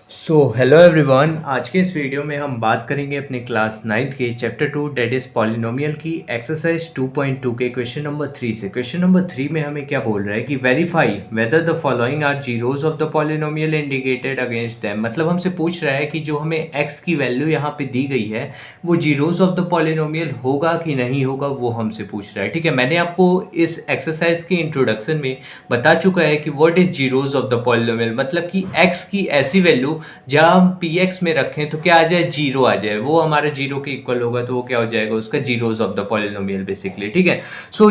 Hello everyone. आज के इस वीडियो में हम बात करेंगे अपने क्लास 9th के चैप्टर 2 डेट इज़ पॉलिनोमियल की एक्सरसाइज 2.2 के क्वेश्चन नंबर 3 से। क्वेश्चन नंबर 3 में हमें क्या बोल रहा है कि verify whether the following are zeros of the polynomial indicated against them. मतलब हमसे पूछ रहा है कि जो हमें एक्स की वैल्यू यहाँ पे दी गई है वो जीरोज ऑफ द पॉलिनोमियल होगा कि नहीं होगा, वो हमसे पूछ रहा है। ठीक है, मैंने आपको इस एक्सरसाइज के इंट्रोडक्शन में बता चुका है कि what is zeros of the polynomial. मतलब कि एक्स की ऐसी वैल्यू जब हम पी एक्स में रखें तो क्या आ जाए, जीरो आ जाए, वो हमारे जीरो के इक्वल होगा, तो वो क्या हो जाएगा, उसका zeros of the polynomial basically. ठीक है,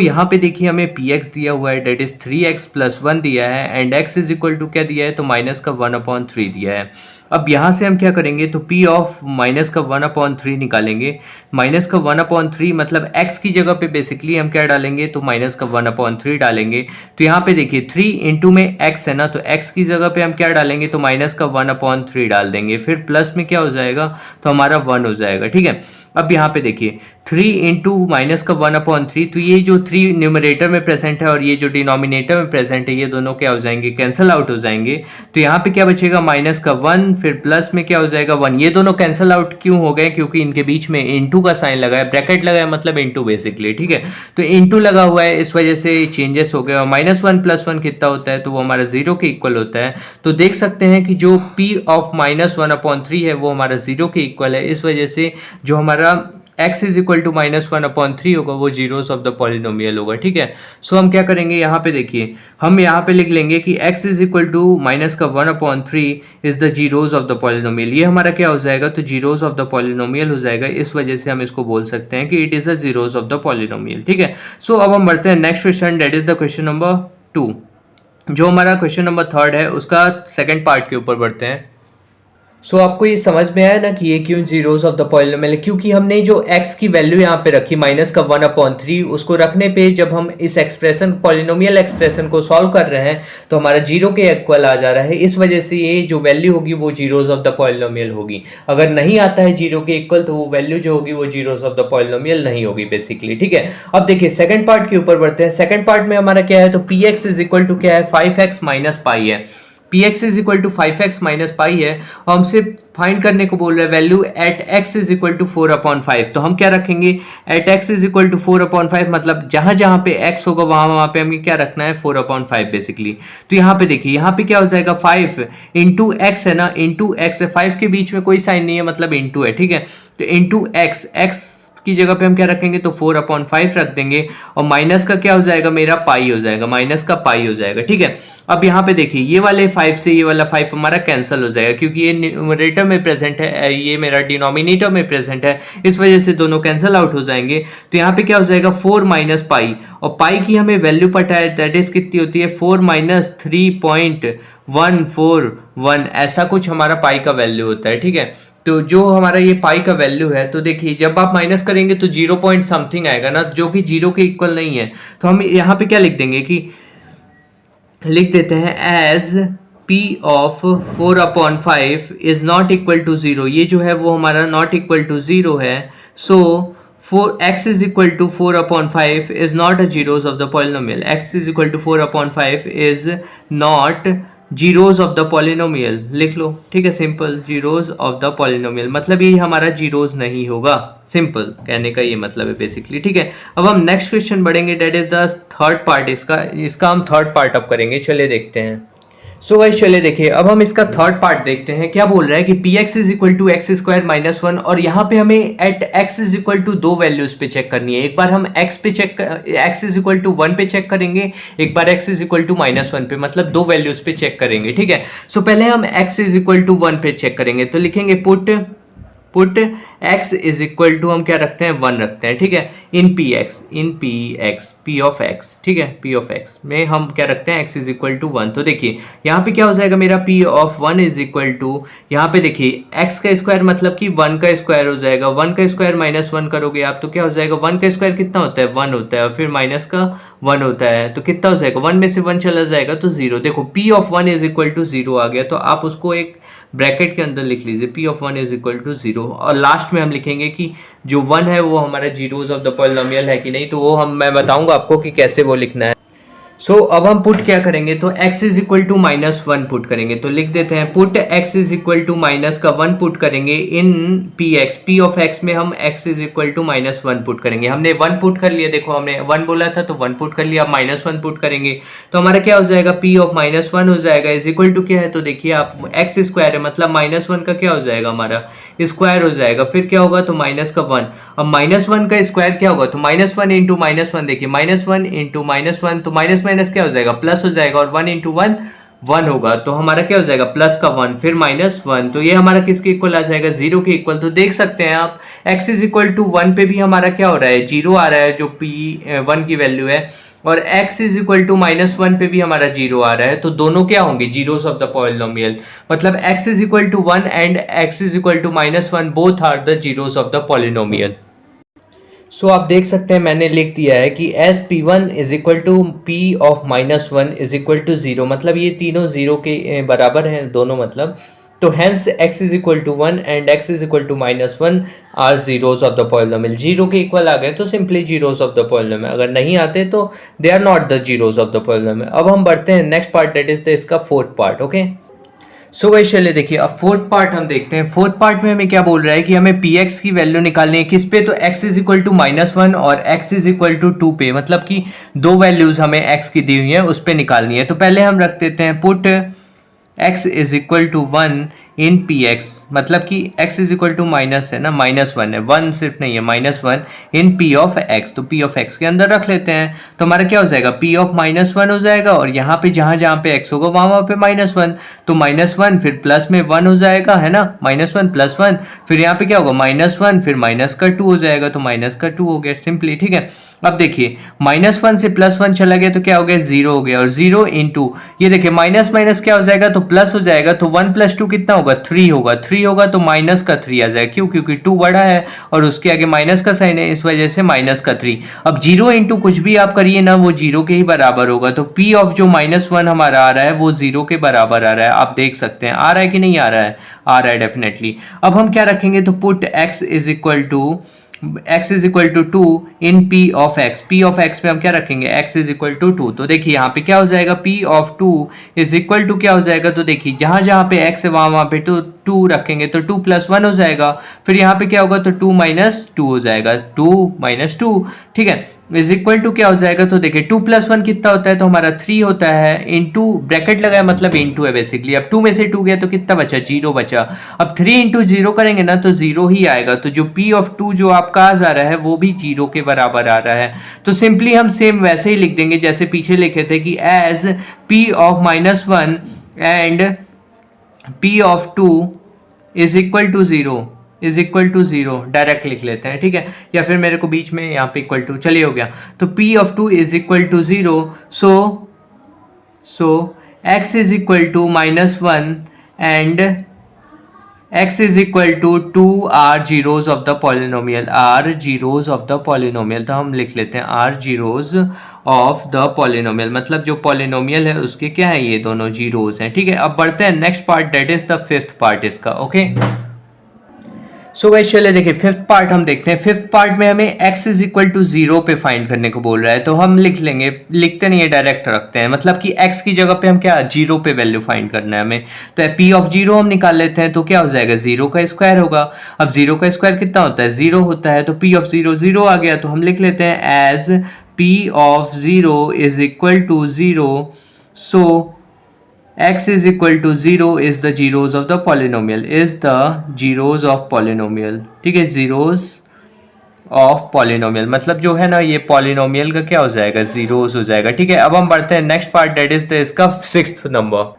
यहाँ पे देखिए हमें पी एक्स दिया हुआ है, डेट इज 3x + 1 दिया है, and x is equal to क्या दिया है, तो माइनस का 1/3 दिया है। अब यहाँ से हम क्या करेंगे, तो p ऑफ माइनस का 1/3 निकालेंगे। माइनस का 1/3 मतलब x की जगह पे बेसिकली हम क्या डालेंगे, तो माइनस का 1/3 डालेंगे। तो यहाँ पे देखिए 3 इंटू में x है ना, तो x की जगह पे हम क्या डालेंगे, तो माइनस का 1/3 डाल देंगे। फिर प्लस में क्या हो जाएगा, तो हमारा 1 हो जाएगा। ठीक है, अब यहाँ पे देखिए 3 इंटू माइनस का 1/3, तो ये जो 3 न्यूमरेटर में प्रेजेंट है और ये जो डिनोमिनेटर में प्रेजेंट है, ये दोनों क्या हो जाएंगे, कैंसिल आउट हो जाएंगे। तो यहाँ पे क्या बचेगा, माइनस का 1, फिर प्लस में क्या हो जाएगा 1। ये दोनों कैंसिल आउट क्यों हो गए, क्योंकि इनके बीच में इंटू का साइन लगा है, ब्रैकेट लगा है, मतलब इंटू बेसिकली। ठीक है, तो इंटू लगा हुआ है, इस वजह से चेंजेस हो गए। और -1 + 1 कितना होता है, तो वो हमारा 0 के इक्वल होता है। तो देख सकते हैं कि जो p ऑफ -1/3 है वो हमारा 0 के इक्वल है। इस वजह से जो हमारा x इज इक्वल टू -1/3 होगा वो जीरोस ऑफ द पॉलिनोमियल होगा। ठीक है, हम क्या करेंगे, यहाँ पे देखिए हम यहाँ पे लिख लेंगे कि x is equal to minus का 1/3 is the zeros of the polynomial. ये हमारा क्या हो जाएगा, तो जीरोस ऑफ द पॉलिनोमियल हो जाएगा। इस वजह से हम इसको बोल सकते हैं कि it is the zeros of the polynomial. ठीक है, अब हम बढ़ते हैं next question, that is the question number 2। जो हमारा क्वेश्चन नंबर 3 है उसका सेकंड पार्ट के ऊपर बढ़ते हैं। आपको ये समझ में आया ना कि ये क्यों जीरोस ऑफ द पॉलिनोमियल है, क्योंकि हमने जो x की वैल्यू यहाँ पे रखी माइनस का 1/3, उसको रखने पे जब हम इस एक्सप्रेशन पॉलिनोमियल एक्सप्रेशन को सॉल्व कर रहे हैं तो हमारा जीरो के इक्वल आ जा रहा है। इस वजह से ये जो वैल्यू होगी वो जीरोस ऑफ द पॉलिनोमियल होगी। अगर नहीं आता है जीरो के इक्वल तो वो वैल्यू जो होगी वो जीरोस ऑफ द पॉलिनोमियल नहीं होगी बेसिकली। ठीक है, अब देखिए सेकंड पार्ट के ऊपर बढ़ते हैं। सेकंड पार्ट में हमारा क्या है, तो P X is equal to क्या है, 5x - पाई है। P X is equal to 5x - pi है और हमसे फाइंड करने को बोल रहा है value at x is equal to 4/5। तो हम क्या रखेंगे, at x is equal to 4/5, मतलब जहां जहां पे x होगा वहां वहां पे हमें क्या रखना है, 4/5 बेसिकली। तो यहाँ पे देखिए यहाँ पे क्या हो जाएगा, 5 इंटू एक्स है ना, इंटू एक्स है, 5 के बीच में कोई साइन नहीं है, मतलब इंटू है। ठीक है, तो इंटू एक्स की जगह पे हम क्या रखेंगे, तो 4/5 रख देंगे और माइनस का क्या हो जाएगा, मेरा पाई हो जाएगा, माइनस का पाई हो जाएगा। ठीक है, अब यहाँ पे देखिए ये वाले 5 से ये वाला 5 हमारा कैंसिल हो जाएगा, क्योंकि ये न्यूमरेटर में प्रेजेंट है, ये मेरा डिनोमिनेटर में प्रेजेंट है, इस वजह से दोनों कैंसिल आउट हो जाएंगे। तो यहाँ पे क्या हो जाएगा, 4 - पाई, और पाई की हमें वैल्यू पता है, दैट इज कितनी होती है, 4 - 3.141, ऐसा कुछ हमारा पाई का वैल्यू होता है। ठीक है, तो जो हमारा ये पाई का वैल्यू है, तो देखिए जब आप माइनस करेंगे तो 0 पॉइंट समथिंग आएगा ना, जो कि 0 के इक्वल नहीं है। तो हम यहाँ पे क्या लिख देंगे, कि लिख देते हैं as p of 4/5 is not equal to 0। ये जो है वो हमारा नॉट इक्वल टू 0 है। So x is equal to 4/5 is not a zeros of the polynomial. x is equal to 4/5 is not zeros of the polynomial, लिख लो। ठीक है, simple, zeros of the polynomial मतलब ये हमारा जीरोस नहीं होगा। सिंपल कहने का ये मतलब है बेसिकली। ठीक है, अब हम नेक्स्ट क्वेश्चन बढ़ेंगे, that is the third part. इसका हम थर्ड पार्ट अब करेंगे, चलिए देखते हैं। गाइस चलिए देखिए, अब हम इसका थर्ड पार्ट देखते हैं। क्या बोल रहा है कि P X is equal to X square minus 1, और यहाँ पे हमें at X is equal to दो वैल्यूज पे चेक करनी है। एक बार हम एक्स इज इक्वल टू 1 पे चेक करेंगे, एक बार एक्स इज इक्वल टू -1 पे, मतलब दो वैल्यूज पे चेक करेंगे। ठीक है, पहले हम एक्स इज इक्वल टू 1 पे चेक करेंगे, तो लिखेंगे put x is equal to हम क्या रखते हैं, 1 रखते हैं। ठीक है, in P X p of x। ठीक है, p ऑफ x में हम क्या रखते हैं, x इज इक्वल टू 1। तो देखिए यहाँ पे क्या हो जाएगा, मेरा p of 1 is equal to, यहाँ पे देखिए x का स्क्वायर मतलब कि 1 का स्क्वायर हो जाएगा। 1 का स्क्वायर -1 करोगे आप तो क्या हो जाएगा, 1 का स्क्वायर कितना होता है, 1 होता है, और फिर माइनस का 1 होता है, तो कितना हो जाएगा, 1 में से 1 चला जाएगा तो 0। देखो p of 1 is equal to 0 आ गया, तो आप उसको एक ब्रैकेट के अंदर लिख लीजिए, p of 1 is equal to 0, और लास्ट में हम लिखेंगे कि जो 1 है वो हमारा जीरोस ऑफ द पॉलिनोमियल है कि नहीं। तो वो मैं बताऊंगा आपको कि कैसे वो लिखना है। अब हम पुट क्या करेंगे, तो x is equal to -1 put करेंगे। तो लिख देते हैं put x is equal to -1 put करेंगे इन p ऑफ x में हम x is equal to -1 put करेंगे। हमने 1 पुट कर लिया, देखो हमने 1 बोला था तो 1 पुट कर लिया। अब -1 पुट करेंगे तो हमारा क्या हो जाएगा, p ऑफ -1 हो जाएगा इज इक्वल टू क्या है, तो देखिए आप x स्क्वायर है मतलब -1 का क्या हो जाएगा, हमारा स्क्वायर हो जाएगा। फिर क्या होगा, तो माइनस का 1। अब -1 का स्क्वायर क्या होगा, तो -1 इंटू -1, देखिए -1 इंटू -1 तो माइनस माइनस क्या हो जाएगा, प्लस हो जाएगा। और 1 इंटू 1 1 होगा तो हमारा क्या हो जाएगा, प्लस का 1 फिर -1, तो ये हमारा किसके इक्वल आ जाएगा, 0 के इक्वल। तो देख सकते हैं आप x इज इक्वल टू 1 पे भी हमारा क्या हो रहा है, 0 आ रहा है जो p1 की वैल्यू है, और x इज इक्वल टू -1 पे भी हमारा 0 आ रहा है। तो दोनों क्या होंगे, जीरोस ऑफ द पॉलिनोमियल, मतलब x is equal to 1 and x is equal to -1 both are the zeros of the polynomial. आप देख सकते हैं मैंने लिख दिया है कि as p1 is equal to p of -1 is equal to 0, मतलब ये तीनों 0 के बराबर हैं दोनों, मतलब तो hence x is equal to 1 and x is equal to -1 are zeros of the polynomial. 0 के इक्वल आ गए तो simply zeros of the polynomial, अगर नहीं आते तो they are not the zeros of the polynomial. अब हम बढ़ते हैं next part, that is the इसका fourth part. Okay, so guys चलिए देखिए अब फोर्थ पार्ट हम देखते हैं। फोर्थ पार्ट में हमें क्या बोल रहा है कि हमें px की वैल्यू निकालनी है किस पे, तो x इज इक्वल टू -1 और x इज इक्वल टू 2 पे, मतलब कि दो वैल्यूज हमें x की दी हुई है उस पे निकालनी है। तो पहले हम रख देते हैं put x is equal to 1 in px, मतलब कि x is equal to minus है ना, -1 है, 1 सिर्फ नहीं है, -1 इन p ऑफ x, तो p ऑफ x के अंदर रख लेते हैं। तो हमारा क्या हो जाएगा, p ऑफ -1 हो जाएगा, और यहाँ पे जहाँ जहाँ पे x होगा वहाँ पे -1, तो -1 फिर प्लस में 1 हो जाएगा, है ना, -1 प्लस 1, फिर यहाँ पे क्या होगा, -1 फिर माइनस का 2 हो जाएगा, तो माइनस का 2 हो गया सिंपली। ठीक है, अब देखिए -1 से +1 चला गया तो क्या हो गया, 0 हो गया, और 0 इंटू ये देखिए माइनस माइनस क्या हो जाएगा, तो प्लस हो जाएगा, तो 1 + 2 कितना होगा, 3 होगा, 3 होगा तो माइनस का 3 आ जाएगा, क्यों, क्योंकि 2 बड़ा है और उसके आगे माइनस का साइन है, इस वजह से माइनस का 3। अब 0 इंटू कुछ भी आप करिए ना वो 0 के ही बराबर होगा, तो p ऑफ जो -1 हमारा आ रहा है वो 0 के बराबर आ रहा है। आप देख सकते हैं आ रहा है कि नहीं आ रहा है, आ रहा है डेफिनेटली। अब हम क्या रखेंगे, तो put x is equal to 2 in p of x में हम क्या रखेंगे, x इज इक्वल टू 2। तो देखिए यहाँ पे क्या हो जाएगा, p of 2 is equal to क्या हो जाएगा, तो देखिए जहाँ जहाँ पे x है वहाँ पे 2 रखेंगे तो 2 + 1 हो जाएगा, फिर यहाँ पे क्या होगा, तो 2 - 2 हो जाएगा, 2 - 2, ठीक है, इज इक्वल टू क्या हो जाएगा, तो देखिए 2 + 1 कितना होता है, तो हमारा 3 होता है, इंटू ब्रैकेट लगाया मतलब इंटू है बेसिकली। अब 2 में से 2 गया तो कितना बचा, 0 बचा। अब 3 इंटू 0 करेंगे ना तो 0 ही आएगा, तो जो p ऑफ 2 जो आपका आ जा रहा है वो भी 0 के बराबर आ रहा है। तो सिंपली हम सेम वैसे ही लिख देंगे जैसे पीछे लिखे थे कि as p of -1 and p of 2 is equal to 0 direct लिख लेते हैं, ठीक है, या फिर मेरे को बीच में यहाँ पे इक्वल टू, चलिए हो गया। तो p of 2 is equal to 0, so x is equal to -1 and x is equal to 2 are zeros of the polynomial, are zeros of the polynomial. तो हम लिख लेते हैं are zeros of the polynomial, मतलब जो पॉलिनोमियल है उसके क्या है, ये दोनों जीरोज हैं, ठीक है। अब बढ़ते हैं next part, that is the fifth part इसका। ओके, सो गाइस चलिए देखिए फिफ्थ पार्ट हम देखते हैं। फिफ्थ पार्ट में हमें x इज इक्वल टू 0 पे फाइंड करने को बोल रहा है, तो हम लिख लेंगे, लिखते नहीं है डायरेक्ट रखते हैं, मतलब कि x की जगह पे हम क्या 0 पे वैल्यू फाइंड करना है हमें। तो p ऑफ 0 हम निकाल लेते हैं, तो क्या हो जाएगा, 0 का स्क्वायर होगा। अब 0 का स्क्वायर कितना होता है, 0 होता है, तो p ऑफ 0 0 आ गया, तो हम लिख लेते हैं as p of 0 is equal to 0, so x is equal to 0 is the zeros of the polynomial, is the zeros of polynomial, ठीक है, zeros ऑफ पॉलिनोमियल, मतलब जो है ना ये पॉलिनोमियल का क्या हो जाएगा, जीरोस हो जाएगा, ठीक है। अब हम बढ़ते हैं next part, that is the इसका सिक्स्थ नंबर।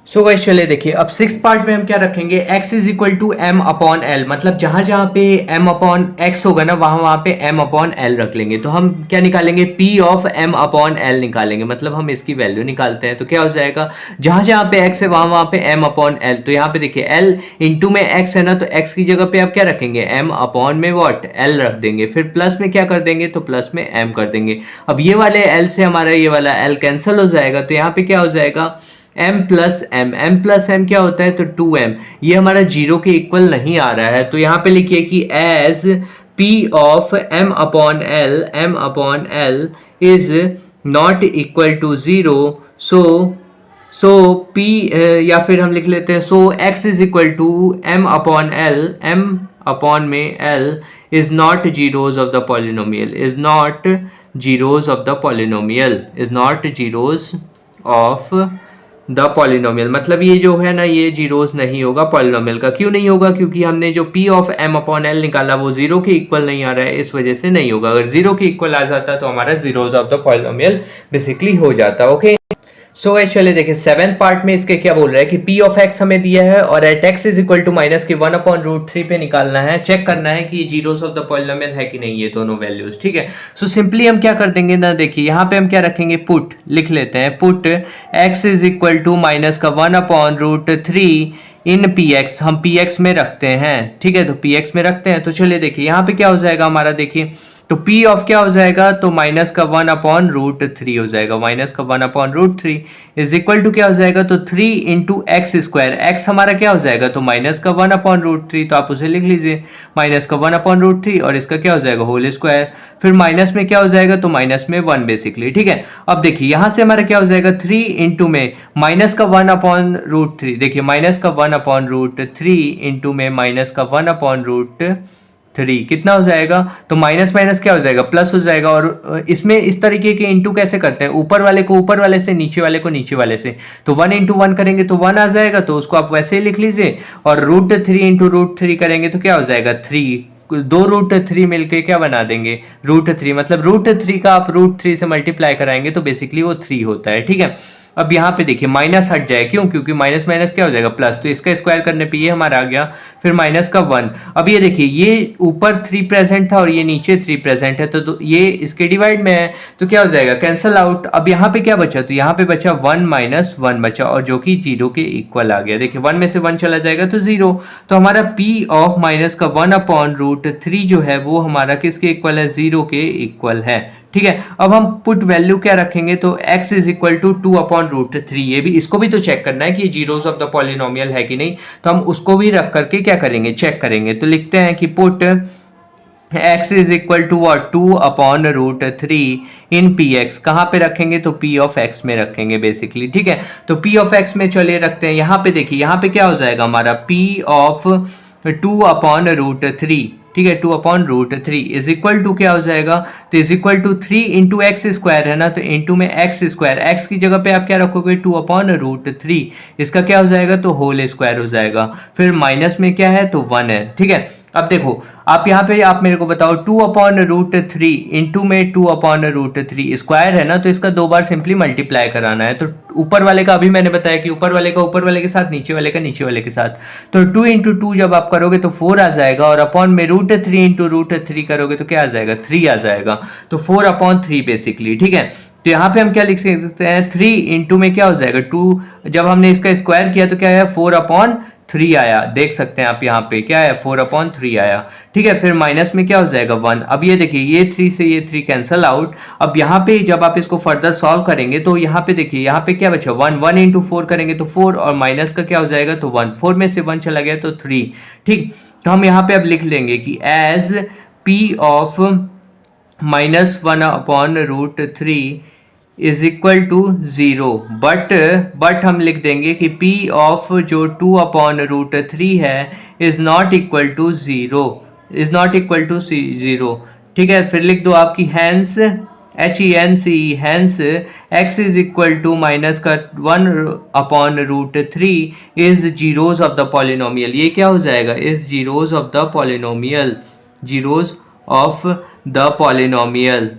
सो गाइस चलिए देखिए अब सिक्स पार्ट में हम क्या रखेंगे, x is equal to m upon L, मतलब जहां जहां पे m अपॉन x होगा ना वहां पे m अपॉन एल रख लेंगे। तो हम क्या निकालेंगे, p of m upon L निकालेंगे, मतलब हम इसकी वैल्यू निकालते हैं। तो क्या हो जाएगा, जहां जहां पे x है वहां पे m अपॉन एल, तो यहाँ पे देखिए l इंटू में x है ना, तो x की जगह पे आप क्या रखेंगे, m अपॉन में वॉट एल रख देंगे, फिर प्लस में क्या कर देंगे, तो प्लस में m कर देंगे। अब ये वाले l से हमारा ये वाला l कैंसिल हो जाएगा, तो यहाँ पे क्या हो जाएगा, m प्लस m क्या होता है, तो 2m, ये हमारा 0 के इक्वल नहीं आ रहा है, तो यहाँ पे लिखिए कि as p of m upon L is not equal to zero, so p या फिर हम लिख लेते हैं so x is equal to m upon L, m upon में l is not zeros of the polynomial, is not zeros of the polynomial, is not zeros of the polynomial. मतलब ये जो है ना, ये जीरोज नहीं होगा पॉलिनोमियल का। क्यों नहीं होगा? क्योंकि हमने जो p of m upon L निकाला वो जीरो के इक्वल नहीं आ रहा है, इस वजह से नहीं होगा। अगर जीरो के इक्वल आ जाता तो हमारा zeros of the polynomial basically हो जाता। ओके, सो चलिए देखिए सेवेंथ पार्ट में इसके क्या बोल रहा है कि p ऑफ x हमें दिया है और at x is equal to minus के 1 अपॉन रूट 3 पे निकालना है, चेक करना है कि ये जीरोस ऑफ द पॉलिनोमियल है कि नहीं, ये दोनों वैल्यूज। ठीक है, सो सिंपली हम क्या कर देंगे ना, देखिए यहाँ पे हम क्या रखेंगे, पुट लिख लेते हैं, put x is equal to minus का 1 अपॉन रूट 3 इन px, हम px में रखते हैं। ठीक है, तो px में रखते हैं, तो चलिए देखिए यहाँ पे क्या हो जाएगा हमारा, देखिए तो p ऑफ क्या हो जाएगा, तो माइनस का 1 अपॉन रूट 3 हो जाएगा, माइनस का 1 upon root 3 is equal to क्या हो जाएगा, तो 3 इंटू एक्स स्क्वायर, एक्स हमारा क्या हो जाएगा, तो माइनस का 1 अपॉन रूट 3, तो आप उसे लिख लीजिए माइनस का 1 अपॉन रूट 3 और इसका क्या हो जाएगा होल स्क्वायर, फिर माइनस में क्या हो जाएगा, तो माइनस में 1 बेसिकली। ठीक है, अब देखिए यहाँ से हमारा क्या हो जाएगा, 3 इंटू में माइनस का 1 अपॉन रूट 3, देखिए माइनस का 1 अपॉन रूट 3 इंटू में माइनस का 1 अपॉन रूट 3 कितना हो जाएगा, तो माइनस माइनस क्या हो जाएगा, प्लस हो जाएगा। और इसमें इस तरीके के इंटू कैसे करते हैं, ऊपर वाले को ऊपर वाले से, नीचे वाले को नीचे वाले से, तो 1 इंटू 1 करेंगे तो 1 आ जाएगा, तो उसको आप वैसे ही लिख लीजिए। और रूट 3 इंटू रूट 3 करेंगे तो क्या हो जाएगा, 3, दो रूट 3 मिलके क्या बना देंगे, रूट 3, मतलब रूट 3 का आप रूट 3 से मल्टीप्लाई कराएंगे तो बेसिकली वो 3 होता है। ठीक है, अब यहाँ पे देखिए माइनस हट जाए, क्यों, क्योंकि माइनस माइनस क्या हो जाएगा प्लस, तो इसका स्क्वायर करने पे ये हमारा आ गया, फिर माइनस का 1। अब ये देखिए ये ऊपर 3 प्रेजेंट था और ये नीचे 3 प्रेजेंट है, तो ये इसके डिवाइड में है, तो क्या हो जाएगा, कैंसल आउट। अब यहाँ पे क्या बचा, तो यहाँ पे बचा 1 माइनस 1 बचा, और जो कि 0 के इक्वल आ गया। देखिए 1 में से 1 चला जाएगा तो 0, तो हमारा p ऑफ माइनस का 1 अपॉन रूट 3 जो है वो हमारा किसके इक्वल है, 0 के इक्वल है। ठीक है, अब हम पुट वैल्यू क्या रखेंगे, तो x is equal to 2 upon root 3, ये भी इसको भी तो चेक करना है कि ये जीरोस ऑफ द पॉलिनोमियल है कि नहीं, तो हम उसको भी रख करके क्या करेंगे, चेक करेंगे। तो लिखते हैं कि put x is equal to what, 2 upon root 3 in P X, कहाँ पे रखेंगे, तो p ऑफ x में रखेंगे बेसिकली। ठीक है, तो p ऑफ x में चलिए रखते हैं, यहाँ पे देखिए यहाँ पे क्या हो जाएगा हमारा p ऑफ 2 अपॉन रूट 3, ठीक है, 2 upon root 3 is equal to क्या हो जाएगा, तो is equal to 3 into X square है ना, तो इंटू में एक्स स्क्वायर, एक्स की जगह पे आप क्या रखोगे, 2 अपॉन रूट 3, इसका क्या हो जाएगा, तो होल स्क्वायर हो जाएगा, फिर माइनस में क्या है, तो 1 है। ठीक है, अब देखो आप यहाँ पे आप मेरे को बताओ 2 अपॉन रूट 3 इंटू में 2 अपॉन रूट 3 स्क्वायर है ना, तो इसका 2 बार सिंपली मल्टीप्लाई कराना है। तो ऊपर वाले का अभी मैंने बताया कि ऊपर वाले का ऊपर वाले के साथ, नीचे वाले का नीचे वाले के साथ, तो 2 इंटू 2 जब आप करोगे तो 4 आ जाएगा, और अपॉन में रूट 3 इंटू रूट 3 करोगे तो क्या आ जाएगा, 3 आ जाएगा, तो 4 अपॉन 3 बेसिकली। ठीक है, तो यहाँ पे हम क्या लिख सकते हैं, 3 इंटू में क्या हो जाएगा 2, जब हमने इसका स्क्वायर किया तो क्या है 4 अपॉन 3 आया, देख सकते हैं आप यहाँ पे क्या है 4 अपॉन 3 आया। ठीक है, फिर माइनस में क्या हो जाएगा 1। अब ये देखिए ये 3 से ये 3 कैंसल आउट। अब यहाँ पे जब आप इसको फर्दर सॉल्व करेंगे तो यहाँ पे देखिए यहाँ पे क्या बचा 1, 1 इंटू 4 करेंगे तो 4, और माइनस का क्या हो जाएगा, तो 1, 4 में से 1 चला गया तो 3। ठीक, तो हम यहाँ पे अब लिख लेंगे कि as p of minus 1 upon root 3 is equal to 0, but हम लिख देंगे कि p ऑफ जो 2 अपॉन रूट 3 है is not equal to 0, is not equal to 0। ठीक है, फिर लिख दो आपकी hence hence x is equal to minus का 1 upon root 3 is zeros of the polynomial, ये क्या हो जाएगा, is zeros of the polynomial, zeros of the polynomial,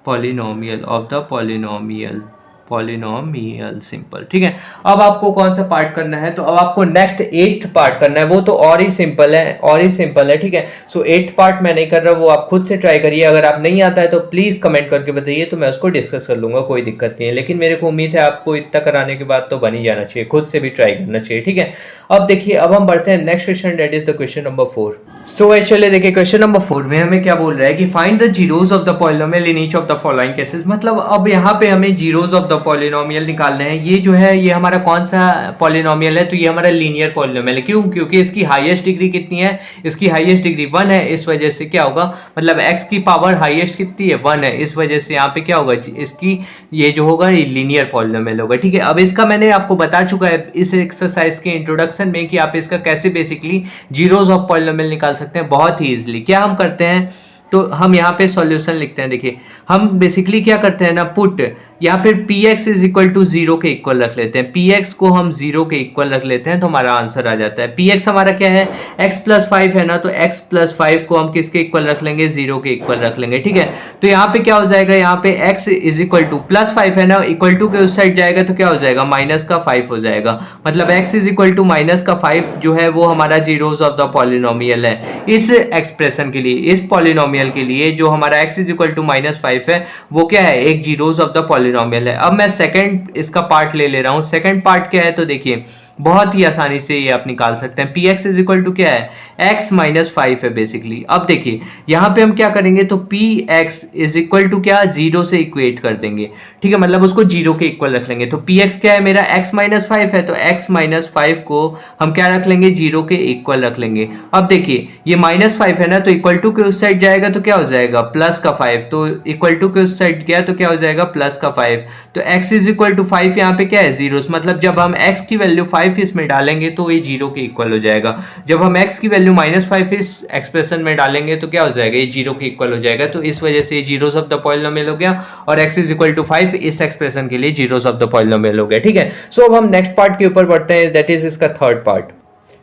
polynomial of the polynomial, polynomial simple. ठीक है, अब आपको कौन सा पार्ट करना है, तो अब आपको नेक्स्ट 8th पार्ट करना है, वो तो और ही सिंपल है, और ही सिंपल है। ठीक है, सो 8th पार्ट मैं नहीं कर रहा, वो आप खुद से ट्राई करिए, अगर आप नहीं आता है तो प्लीज कमेंट करके बताइए, तो मैं उसको डिस्कस कर लूंगा, कोई दिक्कत नहीं है। लेकिन मेरे को उम्मीद है आपको इतना कराने के बाद तो बन ही जाना चाहिए, खुद से भी ट्राई करना चाहिए। ठीक है, अब देखिए, अब हम बढ़ते हैं next question, that is the question number 4। So actually देखिए क्वेश्चन नंबर 4 में हमें क्या बोल रहा है कि find the zeros of the polynomial in each of the following cases. मतलब अब यहाँ पे हमें जीरोस ऑफ द पॉलिनोमियल निकालना है। ये जो है ये हमारा कौन सा पॉलिनोमियल है, तो ये हमारा लीनियर पॉलिनोमियल है। क्यों? क्योंकि इसकी हाईएस्ट डिग्री कितनी है, इसकी हाईएस्ट डिग्री 1 है। इस वजह से क्या होगा, मतलब x की पावर हाईएस्ट कितनी है, 1 है। इस वजह से यहाँ पे क्या होगा, इसकी ये जो होगा ये लीनियर पॉलिनोमियल होगा। ठीक है, अब इसका मैंने आपको बता चुका है इस एक्सरसाइज के इंट्रोडक्शन में कि आप इसका कैसे बेसिकली जीरोस ऑफ पॉलिनोमियल निकाल सकते हैं बहुत ही इजीली। क्या हम करते हैं, तो हम यहाँ पे सॉल्यूशन लिखते हैं। देखिए हम बेसिकली क्या करते हैं ना, पुट यहाँ पे px इज इक्वल टू 0 के इक्वल रख लेते हैं। px को हम 0 के इक्वल रख लेते हैं तो हमारा आंसर आ जाता है। px हमारा क्या है, x प्लस 5 है ना, तो x प्लस 5 को हम किसके इक्वल रख लेंगे, 0 के इक्वल रख लेंगे। ठीक है, तो यहाँ पे क्या हो जाएगा, यहाँ पे x is equal two plus 5 है ना, इक्वल टू के उस साइड जाएगा तो क्या हो जाएगा, माइनस का 5 हो जाएगा। मतलब x is equal to minus का 5 जो है वो हमारा जीरोस ऑफ द पॉलिनोमियल है इस एक्सप्रेशन के लिए, इस पॉलिनोमियल के लिए जो हमारा x is equal to minus 5 है वो क्या है, एक जीरोस ऑफ द पॉलिनोमियल है। अब मैं सेकंड इसका पार्ट ले ले रहा हूं। सेकंड पार्ट क्या है, तो देखिए बहुत ही आसानी से ये आप निकाल सकते हैं। px इज इक्वल टू क्या है, x माइनस 5 है बेसिकली। अब देखिए यहाँ पे हम क्या करेंगे, तो px इज इक्वल टू क्या, 0 से इक्वेट कर देंगे। ठीक है, मतलब उसको 0 के इक्वल रख लेंगे। तो px क्या है मेरा, x माइनस 5 है, तो x माइनस 5 को हम क्या रख लेंगे, 0 के इक्वल रख लेंगे। अब देखिए ये माइनस 5 है ना, तो इक्वल टू के उस साइड जाएगा तो क्या हो जाएगा, प्लस का 5। तो इक्वल टू के उस साइड गया तो क्या हो जाएगा, प्लस का 5। तो x इज इक्वल टू 5 यहाँ पे क्या है, 0। मतलब जब हम x की वैल्यू 5 इसमें डालेंगे तो ये 0 के इक्वल हो जाएगा। जब हम x की वैल्यू माइनस 5 इस एक्सप्रेशन में डालेंगे तो क्या हो जाएगा, ये 0 के इक्वल हो जाएगा। तो इस वजह से ये जीरोस ऑफ द पॉलिनोमियल हो गया और x इज इक्वल टू 5 इस एक्सप्रेशन के लिए जीरोस ऑफ द पॉलिनोमियल हो गया। ठीक है, सो अब हम नेक्स्ट पार्ट के ऊपर बढ़ते हैं, दैट इज इसका थर्ड पार्ट।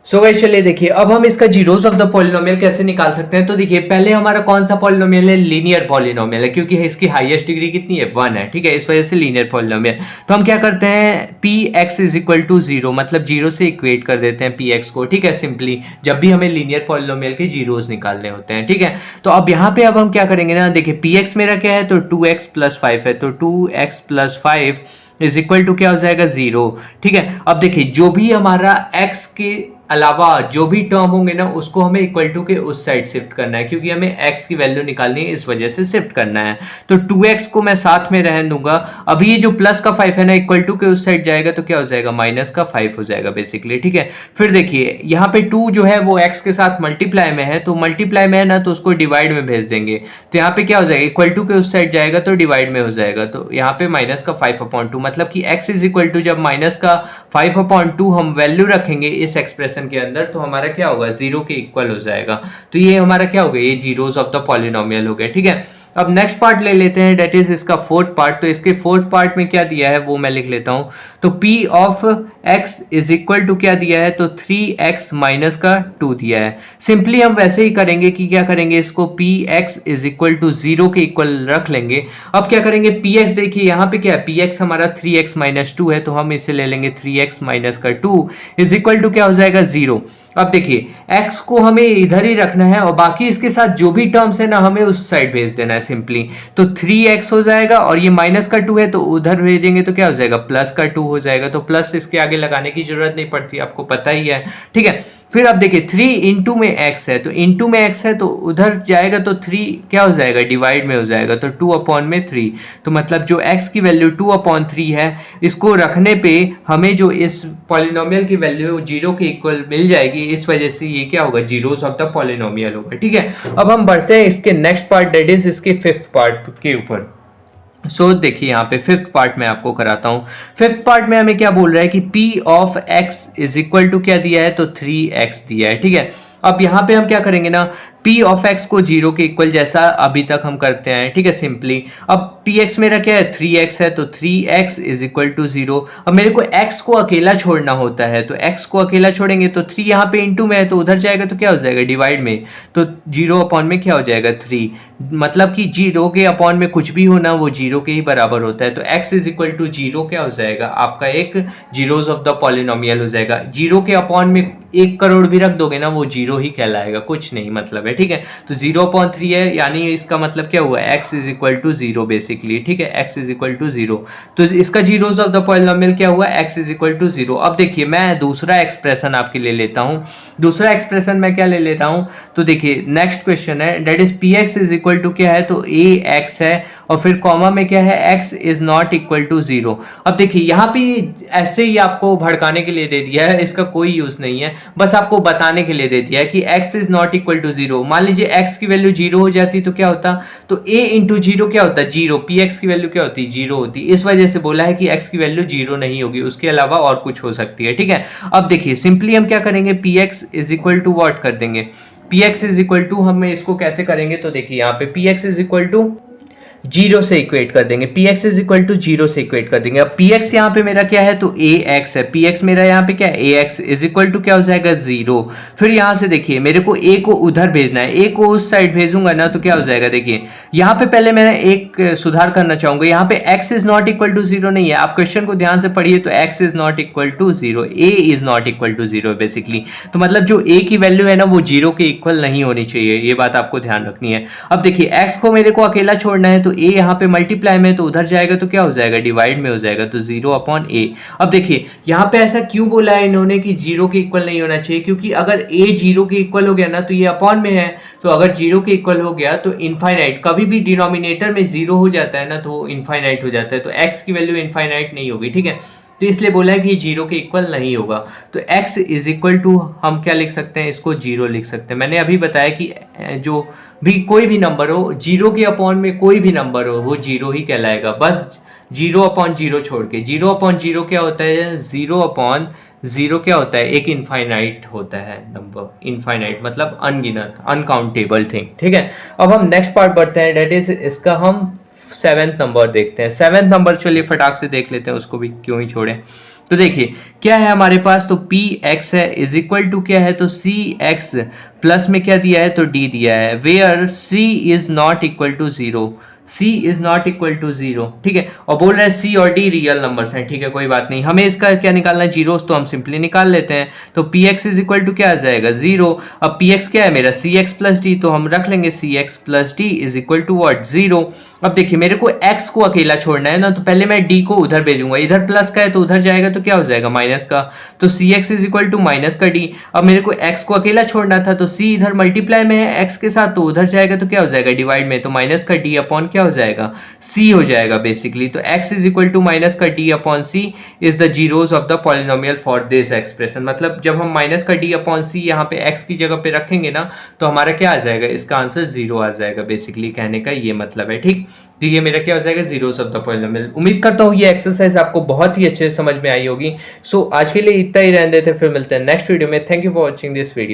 सो गाइस चलिए देखिए अब हम इसका जीरोस ऑफ द पॉलिनोमियल कैसे निकाल सकते हैं। तो देखिए पहले हमारा कौन सा पॉलिनोमियल है, लीनियर पॉलिनोमियल है, क्योंकि इसकी हाईएस्ट डिग्री कितनी है, 1 है। ठीक है, इस वजह से लीनियर पॉलिनोमियल। तो हम क्या करते हैं, px इज इक्वल टू 0, मतलब 0 से इक्वेट कर देते हैं px को। ठीक है, सिंपली जब भी हमें लीनियर पॉलिनोमियल के जीरोस निकालने होते हैं। ठीक है, तो अब यहाँ पे अब हम क्या करेंगे ना, देखिए px मेरा क्या है, तो 2x प्लस 5 है, तो 2x plus 5 is equal to क्या हो जाएगा, 0। ठीक है, अब देखिए जो भी हमारा x के अलावा जो भी टर्म होंगे ना उसको हमें इक्वल टू के उस साइड शिफ्ट करना है, क्योंकि हमें x की वैल्यू निकालनी है, इस वजह से शिफ्ट करना है। तो 2x को मैं साथ में रहने दूंगा। अभी ये जो प्लस का 5 है ना, इक्वल टू के उस साइड जाएगा तो क्या हो जाएगा, माइनस का 5 हो जाएगा बेसिकली। ठीक है, फिर देखिए यहाँ पे 2 जो है वो x के साथ मल्टीप्लाई में है, तो मल्टीप्लाई में है ना तो उसको डिवाइड में भेज देंगे। तो यहाँ पे क्या हो जाएगा, इक्वल टू के उस साइड जाएगा तो डिवाइड में हो जाएगा। तो यहाँ पे माइनस का 5/2, मतलब कि x इज इक्वल टू जब माइनस का 5/2 हम वैल्यू रखेंगे इस एक्सप्रेशन के अंदर तो हमारा क्या होगा, 0 के इक्वल हो जाएगा। तो ये हमारा क्या हो गया, ये जीरोस ऑफ द पॉलिनोमियल हो गया। ठीक है, अब नेक्स्ट पार्ट ले लेते हैं, डेट इज इसका फोर्थ पार्ट। तो इसके फोर्थ पार्ट में क्या दिया है वो मैं लिख लेता हूं। तो p of x is equal to क्या दिया है, तो 3x माइनस का 2 दिया है। सिंपली हम वैसे ही करेंगे कि क्या करेंगे, इसको px इज इक्वल टू 0 के इक्वल रख लेंगे। अब क्या करेंगे, px देखिए यहाँ पे क्या है, px हमारा 3x माइनस 2 है, तो हम इसे ले लेंगे 3x माइनस का 2 इज इक्वल टू क्या हो जाएगा, 0। अब देखिए x को हमें इधर ही रखना है और बाकी इसके साथ जो भी टर्म्स है ना हमें उस साइड भेज देना है सिंपली। तो 3x हो जाएगा और ये माइनस का 2 है तो उधर भेजेंगे तो क्या हो जाएगा, प्लस का 2 हो जाएगा। तो प्लस इसके आगे लगाने की जरूरत नहीं पड़ती, आपको पता ही है। ठीक है, फिर अब देखिए 3 इंटू में x है, तो इंटू में x है तो उधर जाएगा तो 3 क्या हो जाएगा, डिवाइड में हो जाएगा, तो 2/3। तो मतलब जो x की वैल्यू 2/3 है, इसको रखने पे हमें जो इस पॉलिनोमियल की वैल्यू 0 के इक्वल मिल जाएगी। इस वजह से ये क्या होगा, जीरोस ऑफ द पॉलिनोमियल होगा। ठीक है, अब हम बढ़ते हैं इसके नेक्स्ट पार्ट, दैट इज इसके फिफ्थ पार्ट के ऊपर। सो देखिए यहाँ पे फिफ्थ पार्ट में आपको कराता हूँ। फिफ्थ पार्ट में हमें क्या बोल रहा है कि p of x is equal to क्या दिया है, तो 3x दिया है। ठीक है, अब यहाँ पे हम क्या करेंगे ना, p ऑफ x को 0 के इक्वल जैसा अभी तक हम करते हैं। ठीक है, सिंपली अब px मेरा क्या है, 3x है, तो 3x इज इक्वल टू 0। अब मेरे को x को अकेला छोड़ना होता है, तो x को अकेला छोड़ेंगे तो 3 यहाँ पे इंटू में है तो उधर जाएगा तो क्या हो जाएगा, डिवाइड में। तो 0 अपॉन में क्या हो जाएगा, 3। मतलब कि 0 के अपॉन में कुछ भी होना वो 0 के ही बराबर होता है। तो x इज इक्वल टू 0 क्या हो जाएगा, आपका एक जीरोस ऑफ द पॉलिनोमियल हो जाएगा। 0 के अपॉन में 1 करोड़ भी रख दोगे ना, वो जीरो ही कहलाएगा, कुछ नहीं मतलब है, ठीक है। तो 0/3 है, यानी इसका मतलब क्या हुआ, x is equal to 0 basically, ठीक है, x इज इक्वल टू 0। तो इसका जीरोस ऑफ द पॉलिनोमियल क्या हुआ, x इज इक्वल टू 0। अब देखिए मैं दूसरा एक्सप्रेशन आपके ले लेता हूँ। दूसरा एक्सप्रेशन मैं क्या ले लेता हूँ, तो देखिए नेक्स्ट क्वेश्चन है, that is P X is equal to क्या है, तो ए एक्स है और फिर कॉमा में क्या है, x is not equal to 0। अब देखिए यहाँ पे ऐसे ही आपको भड़काने के लिए दे दिया है, इसका कोई यूज नहीं है, बस आपको बताने के लिए दे दिया है कि x is not equal to 0। मान लीजिए x की वैल्यू 0 हो जाती तो क्या होता, तो a इंटू 0 क्या होता, 0, पी एक्स की वैल्यू क्या होती, 0 होती। इस वजह से बोला है कि x की वैल्यू 0 नहीं होगी, उसके अलावा और कुछ हो सकती है, ठीक है। अब देखिए सिंपली हम क्या करेंगे, P X is equal to what कर देंगे, P X is equal to, हम इसको कैसे करेंगे, तो देखिए यहाँ पे P X is equal to 0 से इक्वेट कर देंगे, P X is equal to 0 से इक्वेट कर देंगे। अब पी एक्स यहाँ पे मेरा क्या है, तो ए एक्स है, पी एक्स मेरा यहाँ पे क्या है, ए एक्स इज इक्वल टू क्या हो जाएगा, 0। फिर यहाँ से देखिए मेरे को ए को उधर भेजना है, ए को उस साइड भेजूंगा ना तो क्या हो जाएगा, देखिए यहाँ पे पहले मैं एक सुधार करना चाहूंगा, यहाँ पे x is not equal to 0 नहीं है, आप क्वेश्चन को ध्यान से पढ़िए, तो x is not equal to 0, a is not equal to 0 basically. तो मतलब जो a की वैल्यू है ना वो 0 के इक्वल नहीं होनी चाहिए, ये बात आपको ध्यान रखनी है। अब देखिए x को मेरे को अकेला छोड़ना है, तो a यहाँ पे मल्टीप्लाई में, तो उधर जाएगा तो क्या हो जाएगा, डिवाइड में हो जाएगा, तो 0/a। अब देखिए यहाँ पे ऐसा क्यों बोला है इन्होंने कि 0 के इक्वल नहीं होना चाहिए, क्योंकि अगर a 0 के इक्वल हो गया ना तो ये अपॉन में है, तो अगर 0 के इक्वल हो गया तो इनफाइनाइट, कभी भी डिनोमिनेटर में 0 हो जाता है ना तो वो इनफाइनाइट हो जाता है, तो x की वैल्यू इनफाइनाइट नहीं होगी, ठीक है। तो इसलिए बोला है कि ये 0 के इक्वल नहीं होगा, तो x इज इक्वल टू हम क्या लिख सकते हैं, इसको 0 लिख सकते हैं। मैंने अभी बताया कि जो भी कोई भी नंबर हो, 0 के अपॉन में कोई भी नंबर हो वो 0 ही कहलाएगा, बस 0/0 छोड़ के। 0/0 क्या होता है, 0/0 क्या होता है, एक इनफाइनाइट होता है नंबर, इनफाइनाइट मतलब अनगिनत, अनकाउंटेबल थिंग, ठीक है। अब हम नेक्स्ट पार्ट बढ़ते हैं, डेट इज इसका हम 7th नंबर देखते हैं। 7th नंबर चलिए फटाक से देख लेते हैं, उसको भी क्यों ही छोड़ें। तो देखिए क्या है हमारे पास, तो पी एक्स है इज इक्वल टू क्या है, तो सी एक्स प्लस में क्या दिया है, तो डी दिया है, where C is not equal to 0, c is not equal to 0, ठीक है। और बोल रहे हैं c और d रियल नंबर्स हैं, ठीक है, कोई बात नहीं। हमें इसका क्या निकालना है, जीरोस, तो हम सिंपली निकाल लेते हैं। तो px इज इक्वल टू क्या आ जाएगा, 0। अब px क्या है मेरा, cx प्लस डी, तो हम रख लेंगे cx plus D is equal to what, 0। अब देखिए मेरे को x को अकेला छोड़ना है ना, तो पहले मैं d को उधर भेजूंगा, इधर प्लस का है तो उधर जाएगा तो क्या हो जाएगा, माइनस का, तो cx is equal to minus का d। अब मेरे को x को अकेला छोड़ना था, तो c इधर मल्टीप्लाई में है x के साथ, तो उधर जाएगा तो क्या हो जाएगा, डिवाइड में, तो माइनस का d अपॉन क्या हो जाएगा, c हो जाएगा बेसिकली। तो x is equal to minus का d upon c is the zeros of the polynomial for this expression. मतलब जब हम माइनस का d अपॉन c यहाँ पे x की जगह पे रखेंगे ना, तो हमारा क्या आ जाएगा, इसका आंसर 0 आ जाएगा बेसिकली, कहने का ये मतलब है, ठीक। तो ये मेरा क्या हो जाएगा, जीरोस ऑफ द पॉलिनोमियल। उम्मीद करता हूँ ये एक्सरसाइज आपको बहुत ही अच्छे से समझ में आई होगी। सो आज के लिए इतना ही रहने देते हैं, फिर मिलते हैं नेक्स्ट वीडियो में। Thank you for watching this video.